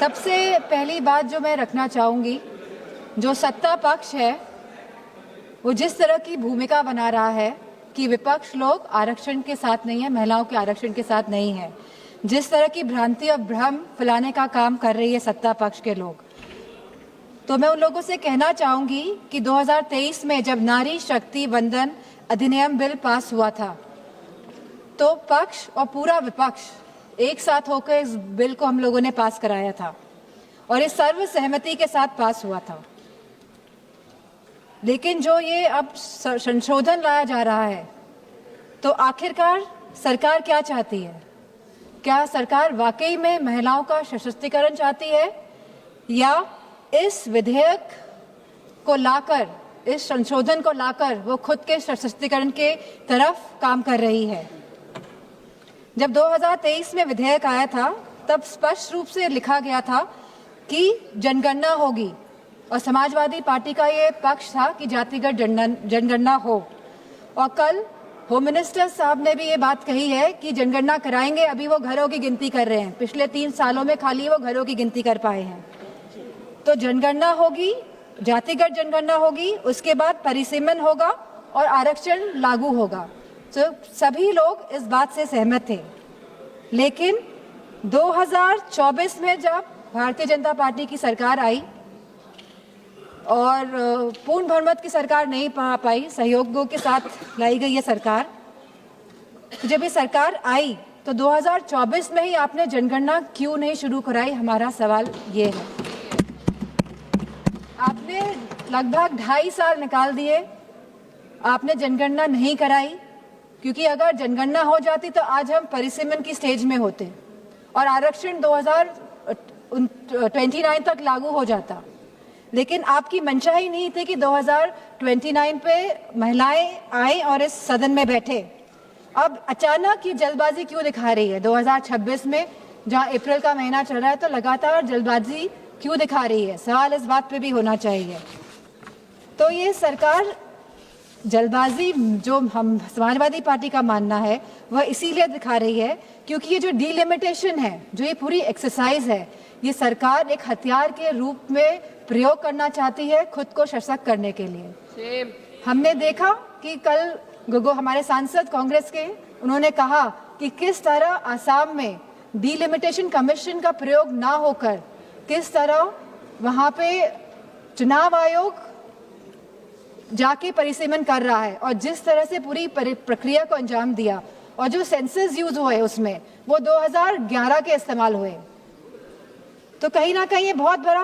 सबसे पहली बात जो मैं रखना चाहूंगी, जो सत्ता पक्ष है वो जिस तरह की भूमिका बना रहा है कि विपक्ष लोग आरक्षण के साथ नहीं है, महिलाओं के आरक्षण के साथ नहीं है, जिस तरह की भ्रांति और भ्रम फैलाने का काम कर रही है सत्ता पक्ष के लोग, तो मैं उन लोगों से कहना चाहूंगी कि 2023 में जब नारी शक्ति वंदन अधिनियम बिल पास हुआ था तो पक्ष और पूरा विपक्ष एक साथ होकर इस बिल को हम लोगों ने पास कराया था और इस सर्व सहमति के साथ पास हुआ था। लेकिन जो ये अब संशोधन लाया जा रहा है, तो आखिरकार सरकार क्या चाहती है? क्या सरकार वाकई में महिलाओं का सशक्तिकरण चाहती है या इस विधेयक को लाकर, इस संशोधन को लाकर वो खुद के सशक्तिकरण के तरफ काम कर रही है? जब 2023 में विधेयक आया था तब स्पष्ट रूप से लिखा गया था कि जनगणना होगी और समाजवादी पार्टी का ये पक्ष था कि जातिगत जनगणना हो। और कल होम मिनिस्टर साहब ने भी ये बात कही है कि जनगणना कराएंगे, अभी वो घरों की गिनती कर रहे हैं, पिछले 3 सालों में खाली वो घरों की गिनती कर पाए हैं। तो जनगणना होगी, जातिगत जनगणना होगी, उसके बाद परिसीमन होगा और आरक्षण लागू होगा। तो सभी लोग इस बात से सहमत थे। लेकिन 2024 में जब भारतीय जनता पार्टी की सरकार आई और पूर्ण बहुमत की सरकार नहीं पा पाई, सहयोगों के साथ लाई गई ये सरकार, जब ये सरकार आई तो 2024 में ही आपने जनगणना क्यों नहीं शुरू कराई? हमारा सवाल ये है। आपने लगभग 2.5 साल निकाल दिए, आपने जनगणना नहीं कराई, क्योंकि अगर जनगणना हो जाती तो आज हम परिसीमन की स्टेज में होते और आरक्षण 2029 तक लागू हो जाता। लेकिन आपकी मंशा ही नहीं थी कि 2029 पे महिलाएं आए और इस सदन में बैठे। अब अचानक ये जल्दबाजी क्यों दिखा रही है? 2026 में जहां अप्रैल का महीना चल रहा है तो लगातार जल्दबाजी क्यों दिखा रही है? सवाल इस बात पे भी होना चाहिए। तो ये सरकार जल्दबाजी, जो हम समाजवादी पार्टी का मानना है, वह इसीलिए दिखा रही है क्योंकि ये जो डिलिमिटेशन है, जो ये पूरी एक्सरसाइज है, ये सरकार एक हथियार के रूप में प्रयोग करना चाहती है खुद को सशक्त करने के लिए। हमने देखा कि कल गोगो हमारे सांसद कांग्रेस के, उन्होंने कहा कि किस तरह आसाम में डिलिमिटेशन कमीशन का प्रयोग ना होकर किस तरह वहां पे चुनाव आयोग जाके परिसीमन कर रहा है और जिस तरह से पूरी प्रक्रिया को अंजाम दिया और जो सेंसस यूज हुए उसमें वो 2011 के इस्तेमाल हुए। तो कहीं ना कहीं ये बहुत बड़ा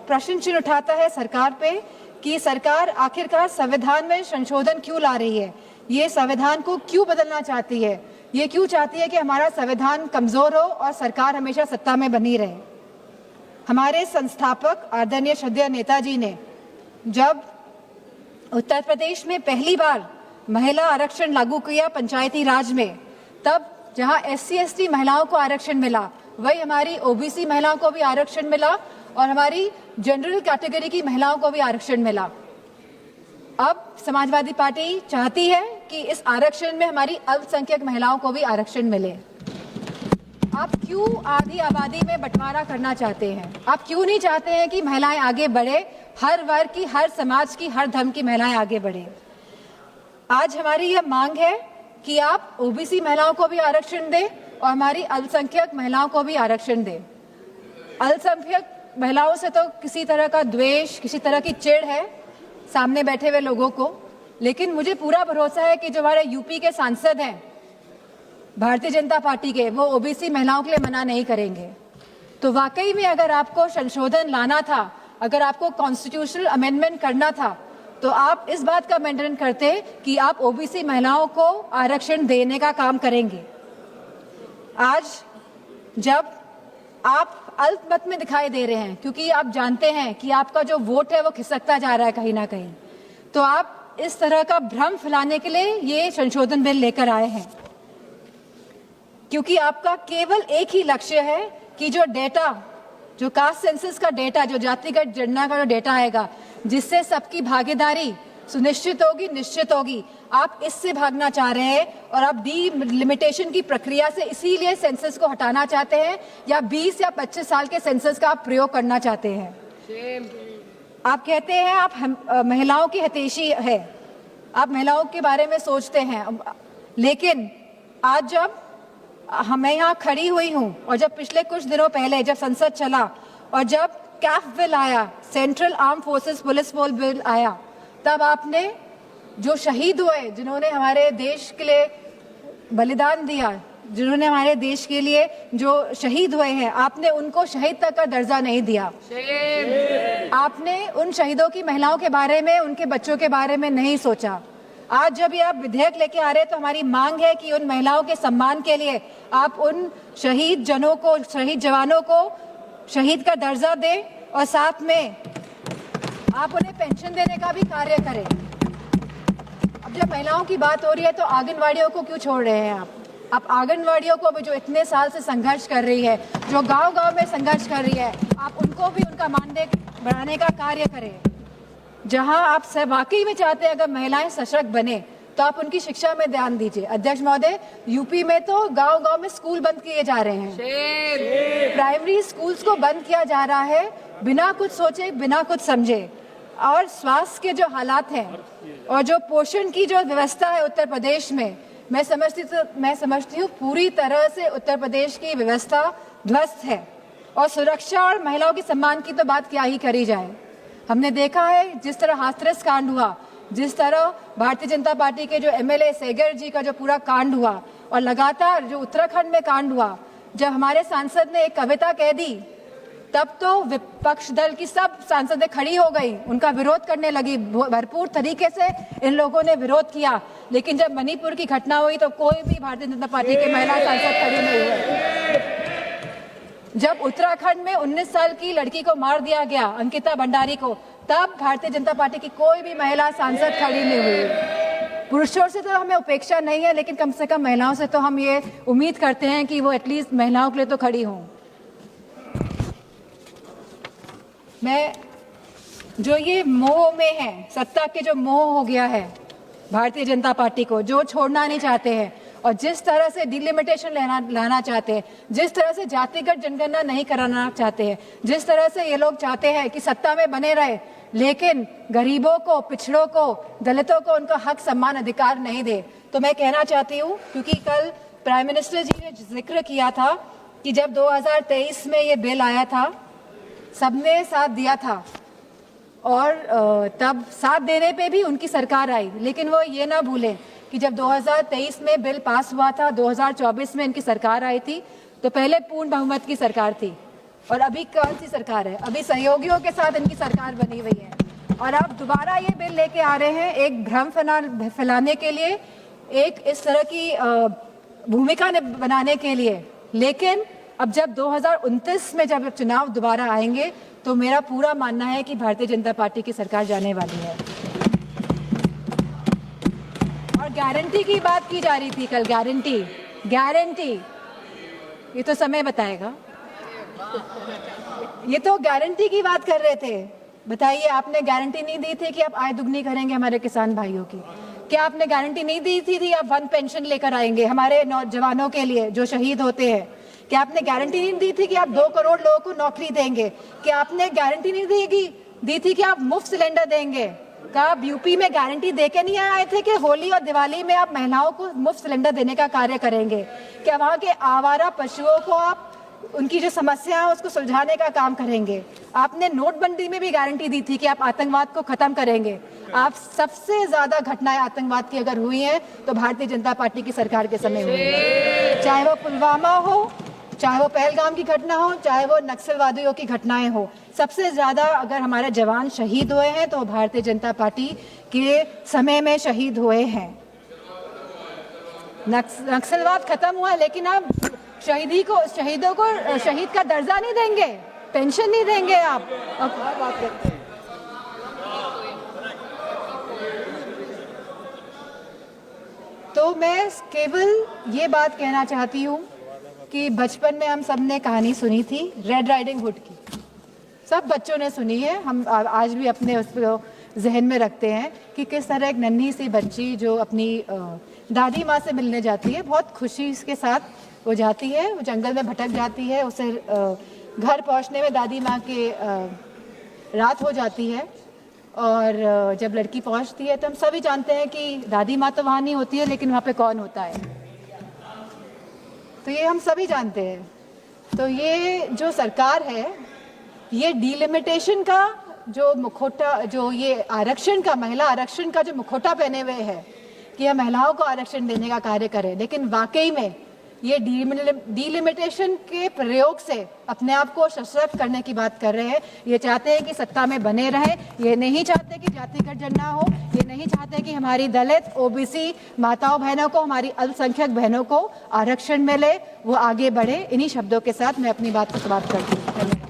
प्रश्न चिन्ह उठाता है सरकार पे कि सरकार आखिरकार संविधान में संशोधन क्यों ला रही है, ये संविधान को क्यों बदलना चाहती है, ये क्यों चाहती है कि हमारा संविधान कमजोर हो और सरकार हमेशा सत्ता में बनी रहे। हमारे संस्थापक आदरणीय श्रद्धेय नेताजी ने जब उत्तर प्रदेश में पहली बार महिला आरक्षण लागू किया पंचायती राज में, तब जहां SC/ST महिलाओं को आरक्षण मिला, वही हमारी OBC महिलाओं को भी आरक्षण मिला और हमारी जनरल कैटेगरी की महिलाओं को भी आरक्षण मिला। अब समाजवादी पार्टी चाहती है कि इस आरक्षण में हमारी अल्पसंख्यक महिलाओं को भी आरक्षण मिले। आप क्यों आधी आबादी में बंटवारा करना चाहते हैं? आप क्यों नहीं चाहते हैं कि महिलाएं आगे बढ़े, हर वर्ग की, हर समाज की, हर धर्म की महिलाएं आगे बढ़े? आज हमारी यह मांग है कि आप OBC महिलाओं को भी आरक्षण दें और हमारी अल्पसंख्यक महिलाओं को भी आरक्षण दें। अल्पसंख्यक महिलाओं से तो किसी तरह का द्वेष, किसी तरह की चिढ़ है सामने बैठे हुए लोगों को, लेकिन मुझे पूरा भरोसा है कि जो हमारे यूपी के सांसद हैं भारतीय जनता पार्टी के, वो OBC महिलाओं के लिए मना नहीं करेंगे। तो वाकई में अगर आपको संशोधन लाना था, अगर आपको कॉन्स्टिट्यूशनल अमेंडमेंट करना था, तो आप इस बात का अमेंडमेंट करते कि आप OBC महिलाओं को आरक्षण देने का काम करेंगे। आज जब आप अल्पमत में दिखाई दे रहे हैं, क्योंकि आप जानते हैं कि आपका जो वोट है वो खिसकता जा रहा है कहीं ना कहीं, तो आप इस तरह का भ्रम फैलाने के लिए ये संशोधन बिल लेकर आए हैं, क्योंकि आपका केवल एक ही लक्ष्य है कि जो डेटा, जो कास्ट सेंसस का डेटा, जो जातिगत जनगणना का जो डेटा आएगा, जिससे सबकी भागीदारी सुनिश्चित होगी, निश्चित होगी। आप इससे भागना चाह रहे हैं और आप डिलिमिटेशन की प्रक्रिया से इसीलिए सेंसस को हटाना चाहते हैं, या 20 या 25 साल के सेंसस का आप प्रयोग करना चाहते हैं। आप कहते हैं आप महिलाओं की हितैषी है, आप महिलाओं के बारे में सोचते हैं, लेकिन आज जब मैं यहाँ खड़ी हुई हूँ और जब पिछले कुछ दिनों पहले जब संसद चला और जब कैफ बिल आया, central arm forces police force bill आया, तब आपने जो शहीद हुए, जिन्होंने हमारे देश के लिए बलिदान दिया, जिन्होंने हमारे देश के लिए जो शहीद हुए हैं, आपने उनको शहीद तक का दर्जा नहीं दिया। आपने उन शहीदों की महिलाओं के बारे में, उनके बच्चों के बारे में नहीं सोचा। आज जब ये आप विधेयक लेके आ रहे हैं तो हमारी मांग है कि उन महिलाओं के सम्मान के लिए आप उन शहीद जनों को, शहीद जवानों को शहीद का दर्जा दें और साथ में आप उन्हें पेंशन देने का भी कार्य करें। अब जब महिलाओं की बात हो रही है तो आंगनवाड़ियों को क्यों छोड़ रहे हैं आप आंगनवाड़ियों को भी, जो इतने साल से संघर्ष कर रही है, जो गांव-गांव में संघर्ष कर रही है, आप उनको भी उनका मानदेय बढ़ाने का कार्य करें। जहां आप सब वाकई में चाहते हैं अगर महिलाएं सशक्त बने तो आप उनकी शिक्षा में ध्यान दीजिए। अध्यक्ष महोदय, यूपी में तो गांव-गांव में स्कूल बंद किए जा रहे हैं, प्राइमरी स्कूल्स को बंद किया जा रहा है बिना कुछ सोचे, बिना कुछ समझे। और स्वास्थ्य के जो हालात हैं और जो पोषण की जो व्यवस्था है उत्तर प्रदेश में, मैं समझती हूँ पूरी तरह से उत्तर प्रदेश की व्यवस्था ध्वस्त है। और सुरक्षा और महिलाओं के सम्मान की तो बात क्या ही करी जाए। हमने देखा है जिस तरह हाथरस कांड हुआ, जिस तरह भारतीय जनता पार्टी के जो एमएलए सेगर जी का जो पूरा कांड हुआ, और लगातार जो उत्तराखंड में कांड हुआ, जब हमारे सांसद ने एक कविता कह दी तब तो विपक्ष दल की सब सांसदें खड़ी हो गई, उनका विरोध करने लगी, भरपूर तरीके से इन लोगों ने विरोध किया। लेकिन जब मणिपुर की घटना हुई तो कोई भी भारतीय जनता पार्टी के महिला सांसद खड़ी नहीं हुए। जब उत्तराखंड में 19 साल की लड़की को मार दिया गया, अंकिता भंडारी को, तब भारतीय जनता पार्टी की कोई भी महिला सांसद खड़ी नहीं हुई। पुरुषों से तो हमें उपेक्षा नहीं है, लेकिन कम से कम महिलाओं से तो हम ये उम्मीद करते हैं कि वो एटलीस्ट महिलाओं के लिए तो खड़ी हों। मैं जो ये मोह में है, सत्ता के जो मोह हो गया है भारतीय जनता पार्टी को, जो छोड़ना नहीं चाहते हैं, और जिस तरह से डिलिमिटेशन लाना चाहते हैं, जिस तरह से जातिगत जनगणना नहीं कराना चाहते हैं, जिस तरह से ये लोग चाहते हैं कि सत्ता में बने रहे लेकिन गरीबों को, पिछड़ों को, दलितों को उनका हक, सम्मान, अधिकार नहीं दे, तो मैं कहना चाहती हूँ, क्योंकि कल प्राइम मिनिस्टर जी ने जिक्र किया था कि जब 2023 में ये बिल आया था सबने साथ दिया था, और तब साथ देने पे भी उनकी सरकार आई, लेकिन वो ये ना भूलें कि जब 2023 में बिल पास हुआ था, 2024 में इनकी सरकार आई थी, तो पहले पूर्ण बहुमत की सरकार थी, और अभी कौन सी सरकार है? अभी सहयोगियों के साथ इनकी सरकार बनी हुई है, और अब दोबारा ये बिल लेके आ रहे हैं एक भ्रम फैलाने के लिए, एक इस तरह की भूमिका बनाने के लिए। लेकिन अब जब 2029 में जब चुनाव दोबारा आएंगे तो मेरा पूरा मानना है कि भारतीय जनता पार्टी की सरकार जाने वाली है। और गारंटी की बात की जा रही थी कल, गारंटी, ये तो समय बताएगा। ये तो गारंटी की बात कर रहे थे। बताइए, आपने गारंटी नहीं दी थी कि आप आय दुगनी करेंगे हमारे किसान भाइयों की? क्या आपने गारंटी नहीं दी थी आप वन पेंशन लेकर आएंगे हमारे नौजवानों के लिए जो शहीद होते हैं? क्या आपने गारंटी नहीं दी थी कि आप 2 करोड़ लोगों को नौकरी देंगे? क्या आपने गारंटी नहीं दी थी कि आप मुफ्त सिलेंडर देंगे? क्या आप यूपी में गारंटी देके नहीं आए थे कि होली और दिवाली में आप महिलाओं को मुफ्त सिलेंडर देने का कार्य करेंगे? क्या वहाँ के आवारा पशुओं को आप, उनकी जो समस्या है उसको सुलझाने का काम करेंगे? आपने नोटबंदी में भी गारंटी दी थी कि आप आतंकवाद को खत्म करेंगे। आप सबसे ज्यादा घटनाएं आतंकवाद की अगर हुई हैं तो भारतीय जनता पार्टी की सरकार के समय हुई है, चाहे वो पुलवामा हो, चाहे वो पहलगाम की घटना हो, चाहे वो नक्सलवादियों की घटनाएं हो। सबसे ज्यादा अगर हमारे जवान शहीद हुए हैं तो भारतीय जनता पार्टी के समय में शहीद हुए हैं। नक्सलवाद खत्म हुआ, लेकिन अब शहीदों को शहीद का दर्जा नहीं देंगे, पेंशन नहीं देंगे आप। तो मैं केवल ये बात कहना चाहती हूँ कि बचपन में हम सब ने कहानी सुनी थी रेड राइडिंग हुड की, सब बच्चों ने सुनी है। हम आज भी अपने जहन में रखते हैं कि किस तरह एक नन्ही सी बच्ची जो अपनी दादी माँ से मिलने जाती है, बहुत खुशी के साथ वो जाती है, वो जंगल में भटक जाती है, उसे घर पहुँचने में दादी माँ के रात हो जाती है। और जब लड़की पहुँचती है तो हम सभी जानते हैं कि दादी माँ तो वहाँ नहीं होती है, लेकिन वहाँ पे कौन होता है, तो ये हम सभी जानते हैं। तो ये जो सरकार है, ये डिलिमिटेशन का जो मुखौटा, जो ये आरक्षण का, महिला आरक्षण का जो मुखौटा पहने हुए है कि हम महिलाओं को आरक्षण देने का कार्य करें, लेकिन वाकई में ये डिलिमिटेशन के प्रयोग से अपने आप को सशक्त करने की बात कर रहे हैं। ये चाहते हैं कि सत्ता में बने रहें, ये नहीं चाहते कि जातिगत गणना हो, ये नहीं चाहते कि हमारी दलित, ओबीसी माताओं बहनों को, हमारी अल्पसंख्यक बहनों को आरक्षण मिले, वो आगे बढ़े। इन्हीं शब्दों के साथ मैं अपनी बात को समाप्त करती हूँ।